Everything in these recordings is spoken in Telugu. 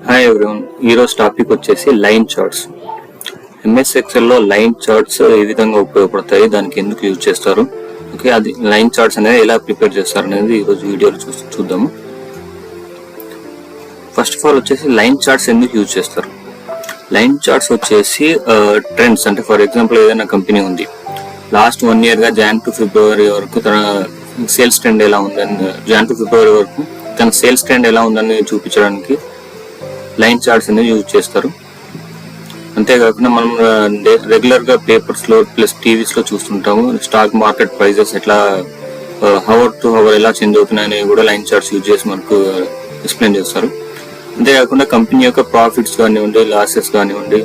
హాయ్ ఎవ్రీవన్, ఈరోజు టాపిక్ వచ్చేసి లైన్ చార్ట్స్. ఎంఎస్ ఎక్సెల్లో లైన్ చార్ట్స్ ఏ విధంగా ఉపయోగపడతాయి, దానికి ఎందుకు యూజ్ చేస్తారు, ఓకే, అది లైన్ చార్ట్స్ అనేది ఎలా ప్రిపేర్ చేస్తారు అనేది ఈరోజు వీడియోలో చూద్దాము. ఫస్ట్ ఆఫ్ ఆల్ వచ్చేసి లైన్ చార్ట్స్ ఎందుకు యూజ్ చేస్తారు. లైన్ చార్ట్స్ వచ్చేసి ట్రెండ్స్, అంటే ఫర్ ఎగ్జాంపుల్ ఏదైనా కంపెనీ ఉంది, లాస్ట్ 1 year గా జాన్ టు ఫిబ్రవరి వరకు తన సేల్స్ ట్రెండ్ ఎలా ఉందని, జాన్ టు ఫిబ్రవరి వరకు తన సేల్స్ ట్రెండ్ ఎలా ఉందని చూపించడానికి లైన్ చార్ట్స్ అనేది యూజ్ చేస్తారు. అంతేకాకుండా మనం రెగ్యులర్ గా పేపర్స్ లో ప్లస్ టీవీస్ లో చూస్తుంటాము, స్టాక్ మార్కెట్ ప్రైజెస్ ఎట్లా హవర్ టు హవర్ ఎలా చేంజ్ అవుతున్నాయని కూడా లైన్ చార్ట్స్ యూజ్ చేసి మనకు ఎక్స్ప్లెయిన్ చేస్తారు. అంతేకాకుండా కంపెనీ యొక్క ప్రాఫిట్స్ కానివ్వండి, లాసెస్ కానివ్వండి,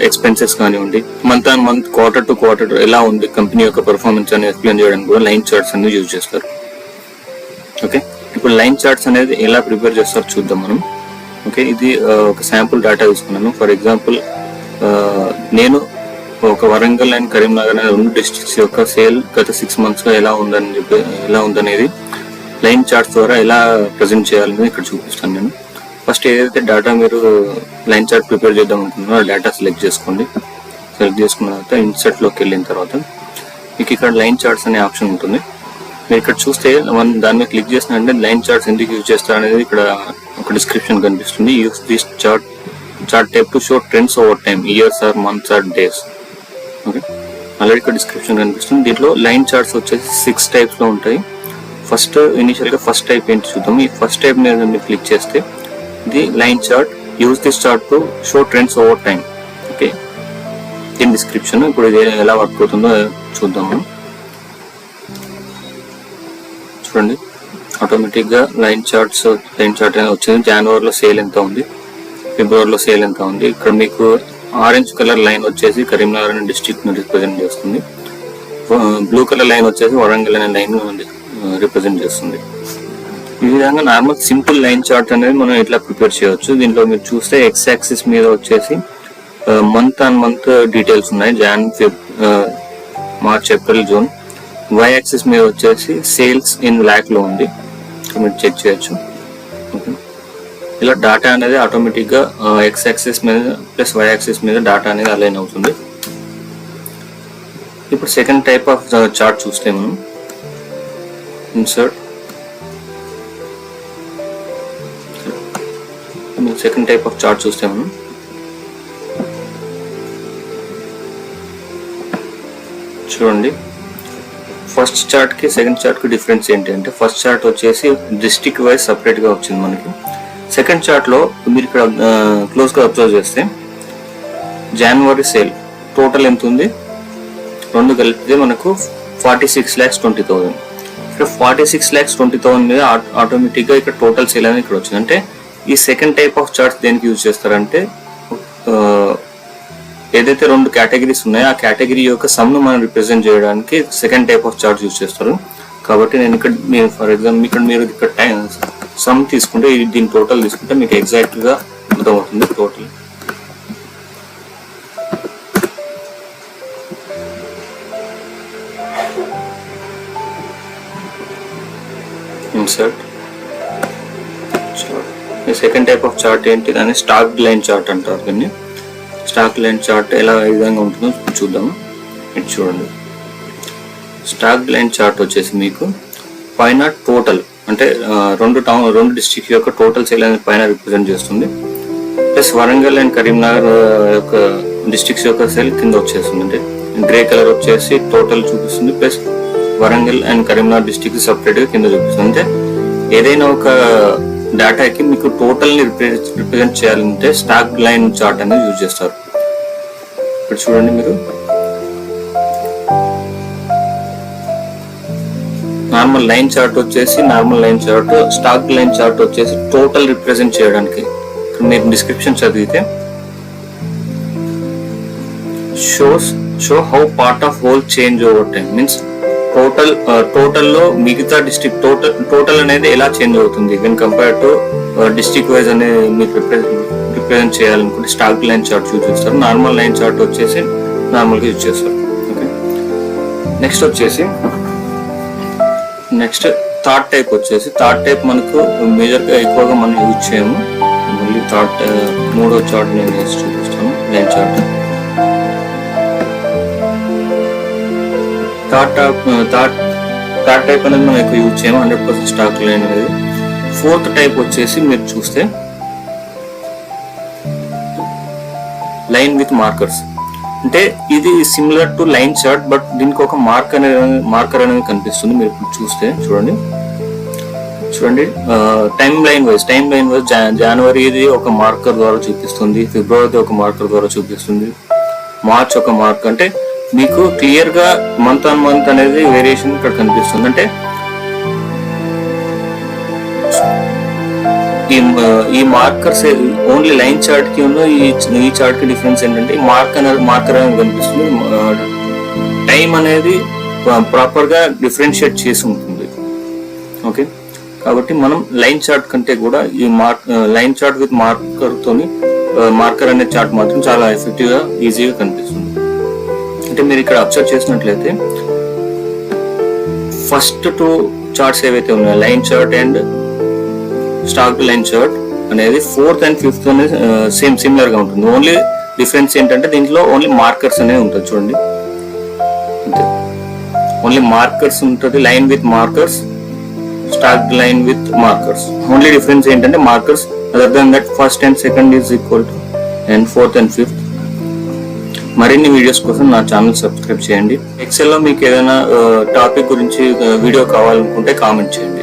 ఎక్స్పెన్సెస్ కానివ్వండి, month on month, quarter to quarter ఎలా ఉంది కంపెనీ యొక్క పర్ఫార్మెన్స్ అని ఎక్స్ప్లెయిన్ చేయడానికి కూడా లైన్ చార్ట్స్ అనేది యూజ్ చేస్తారు. ఓకే, ఇప్పుడు లైన్ చార్ట్స్ అనేది ఎలా ప్రిపేర్ చేస్తారో చూద్దాం మనం. ఓకే, ఇది ఒక శాంపుల్ డేటా తీసుకున్నాను. ఫర్ ఎగ్జాంపుల్ నేను ఒక వరంగల్ అండ్ కరీంనగర్ అనే 2 డిస్ట్రిక్ట్స్ యొక్క సేల్ గత 6 months గా ఎలా ఉందనేది లైన్ చార్ట్స్ ద్వారా ఎలా ప్రజెంట్ చేయాలని ఇక్కడ చూపిస్తాను నేను. ఫస్ట్ ఏదైతే డేటా మీరు లైన్ చార్ట్ ప్రిపేర్ చేద్దాం అనుకుంటున్నారో ఆ డేటా సెలెక్ట్ చేసుకోండి. సెలెక్ట్ చేసుకున్న తర్వాత ఇన్సర్ట్లోకి వెళ్ళిన తర్వాత మీకు ఇక్కడ లైన్ చార్ట్స్ అనే ఆప్షన్ ఉంటుంది. మీరు ఇక్కడ చూస్తే దాని మీద క్లిక్ చేసినట్టే లైన్ చార్ట్స్ ఎందుకు యూజ్ చేస్తారు అనేది ఇక్కడ ఒక డిస్క్రిప్షన్ కనిపిస్తుంది. Use this chart type to show trends over time, years or months or days. Okay, already ఇక్కడ డిస్క్రిప్షన్ కనిపిస్తుంది. దీంట్లో లైన్ చార్ట్స్ వచ్చేసి 6 types లో ఉంటాయి. ఫస్ట్ ఇనిషియల్ గా ఫస్ట్ టైప్ ఏంటి చూద్దాం. ఈ ఫస్ట్ టైప్ మీద మీరు క్లిక్ చేస్తే ఇది line chart, use this chart to show trends over time. Okay, దీని డిస్క్రిప్షన్ ఇప్పుడు ఇది ఎలా వర్క్ అవుతుందో చూద్దాము. చూడండి, ఆటోమేటిక్ గా లైన్ చార్ట్ అనేది వచ్చింది. జనవరిలో సేల్ ఎంత ఉంది, ఫిబ్రవరిలో సేల్ ఎంత ఉంది. ఇక్కడ మీకు ఆరెంజ్ కలర్ లైన్ వచ్చేసి కరీంనగర్ అనే డిస్ట్రిక్ట్ ని రిప్రజెంట్ చేస్తుంది. బ్లూ కలర్ లైన్ వచ్చేసి వరంగల్ అనే లైన్ రిప్రజెంట్ చేస్తుంది. ఈ విధంగా నార్మల్ సింపుల్ లైన్ చార్ట్ అనేది మనం ఇట్లా ప్రిపేర్ చేయవచ్చు. దీంట్లో మీరు చూస్తే ఎక్స్ యాక్సిస్ మీద వచ్చేసి మంత్ ఆన్ మంత్ డీటెయిల్స్ ఉన్నాయి, Jan, Feb, March, April, June. Y axis మీద వచ్చేసి సేల్స్ ఇన్ ల్యాక్ లో ఉంది, మీరు చెక్ చేయొచ్చు. ఇలా డాటా అనేది ఆటోమేటిక్ గా ఎక్స్ యాక్సిస్ మీద ప్లస్ వై యాక్సిస్ మీద డాటా అనేది అలైన్ అవుతుంది. ఇప్పుడు సెకండ్ టైప్ ఆఫ్ చార్ట్ చూస్తే మనం insert, second type of chart చూస్తే మనం చూడండి, ఫస్ట్ చార్ట్ కి సెకండ్ చార్ట్ కి డిఫరెన్స్ ఏంటి అంటే, ఫస్ట్ చార్ట్ వచ్చేసి డిస్ట్రిక్ట్ వైజ్ సపరేట్ గా వచ్చింది మనకి. సెకండ్ చార్ట్ లో మీరు ఇక్కడ క్లోజ్ గా అబ్జర్వ్ చేస్తే జనవరి సేల్ టోటల్ ఎంత ఉంది, 2 కలిపితే మనకు 46,20,000. ఇక్కడ 46,20,000 మీద ఆటోమేటిక్ గా ఇక్కడ టోటల్ సేల్ అనేది ఇక్కడ వచ్చింది. అంటే ఈ సెకండ్ టైప్ ఆఫ్ చార్ట్స్ దేనికి యూజ్ చేస్తారంటే, ఏదైతే 2 కేటగిరీస్ ఉన్నాయో ఆ కేటగిరీ యొక్క సమ్ ను మనం రిప్రజెంట్ చేయడానికి second type of chart use చేస్తారు. కాబట్టి నేను ఇక్కడ ఫర్ ఎగ్జాంపుల్ మీరు ఇక్కడ సమ్ తీసుకుంటే దీని టోటల్ తీసుకుంటే మీకు ఎగ్జాక్ట్ గా అర్థమవుతుంది. Total insert chart. ఈ సెకండ్ టైప్ ఆఫ్ చార్ట్ ఏంటి, దాన్ని స్టాక్ లైన్ చార్ట్ అంటారు. దీన్ని స్టాక్ లైన్ చార్ట్ ఎలా ఏ విధంగా ఉంటుందో చూద్దాము. ఇది చూడండి, స్టాక్ లైన్ చార్ట్ వచ్చేసి మీకు పైన టోటల్ అంటే 2 డిస్ట్రిక్ట్ యొక్క టోటల్ సేల్ అనేది పైన రిప్రజెంట్ చేస్తుంది. ప్లస్ వరంగల్ అండ్ కరీంనగర్ యొక్క డిస్ట్రిక్ట్స్ యొక్క సేల్ కింద వచ్చేస్తుంది. అంటే గ్రే కలర్ వచ్చేసి టోటల్ చూపిస్తుంది, plus Warangal and Karimnagar district separate గా కింద చూపిస్తుంది. అంటే ఏదైనా ఒక డేటాకి మీకు టోటల్ ని రిప్రజెంట్ చేయాలంటే స్టాక్ లైన్ చార్ట్ అనేది యూజ్ చేస్తారు. ఇక్కడ చూడండి, మీరు నార్మల్ లైన్ చార్ట్ వచ్చేసి స్టాక్ లైన్ చార్ట్ వచ్చేసి టోటల్ రిప్రజెంట్ చేయడానికి. మీరు డిస్క్రిప్షన్ చదివితే show how part of whole change over time, means total లో మిగతా డిస్ట్రిక్ట్ టోటల్ అనేది ఎలా చేంజ్ అవుతుంది when compare to district wise అనేది మీకు రిప్రజెంట్ చేయాలనుకుంటే స్టాక్ లైన్ చార్ట్ యూజ్ చేస్తారు. నార్మల్ లైన్ చార్ట్ వచ్చేసి నార్మల్ గా యూజ్ చేస్తారు. ఓకే, నెక్స్ట్ వచ్చేసి థర్డ్ టైప్ మనకు మేజర్ గా ఎక్కువగా మనం యూజ్ చేయము. మళ్ళీ మూడో చార్ట్ నేను వేసి చూపిస్తాను. లైన్ చార్ట్ థర్డ్ టైప్ అనేది మనం ఎక్కువ యూజ్ చేయము, 100% స్టాక్ లైన్ అనేది. ఫోర్త్ టైప్ వచ్చేసి మీరు చూస్తే లైన్ విత్ మార్కర్స్. అంటే ఇది similar to line chart, but దీనికి ఒక మార్కర్ అనేది కనిపిస్తుంది. మీరు ఇప్పుడు చూస్తే చూడండి టైం లైన్ వైజ్ జనవరిది ఒక మార్కర్ ద్వారా చూపిస్తుంది, ఫిబ్రవరిది ఒక మార్కర్ ద్వారా చూపిస్తుంది, మార్చ్ ఒక మార్క్. అంటే మీకు క్లియర్ గా మంత్ ఆన్ మంత్ అనేది వేరియేషన్ ఇక్కడ కనిపిస్తుంది. అంటే ఈ మార్కర్స్ ఓన్లీ లైన్ చార్ట్ కి ఉన్న ఈ చార్ట్ కి డిఫరెన్స్ ఏంటంటే మార్కర్ అనేది కనిపిస్తుంది. టైం అనేది ప్రాపర్ గా డిఫరెన్షియేట్ చేసి ఉంటుంది. ఓకే, కాబట్టి మనం లైన్ చార్ట్ కంటే కూడా ఈ లైన్ చార్ట్ విత్ మార్కర్ అనే చార్ట్ మాత్రం చాలా ఎఫెక్టివ్ గా ఈజీగా కనిపిస్తుంది. అంటే మీరు ఇక్కడ అబ్జర్వ్ చేసినట్లయితే ఫస్ట్ 2 చార్ట్స్ ఏవైతే ఉన్నాయో line chart and stock line chart అనేది 4th and 5th అనేది సిమిలర్ గా ఉంటుంది. ఓన్లీ డిఫరెన్స్ ఏంటంటే దీంట్లో ఓన్లీ మార్కర్స్ అనేది ఉంటుంది. చూడండి, ఓన్లీ మార్కర్స్ ఉంటుంది. Line with markers, stack line with markers. Only difference ఏంటంటే markers. Other then that first and second is equal to and 4th and 5th. మరిన్ని వీడియోస్ కోసం నా ఛానల్ సబ్స్క్రైబ్ చేయండి. ఎక్సెల్ లో మీకు ఏదైనా టాపిక్ గురించి వీడియో కావాలనుకుంటే కామెంట్ చేయండి.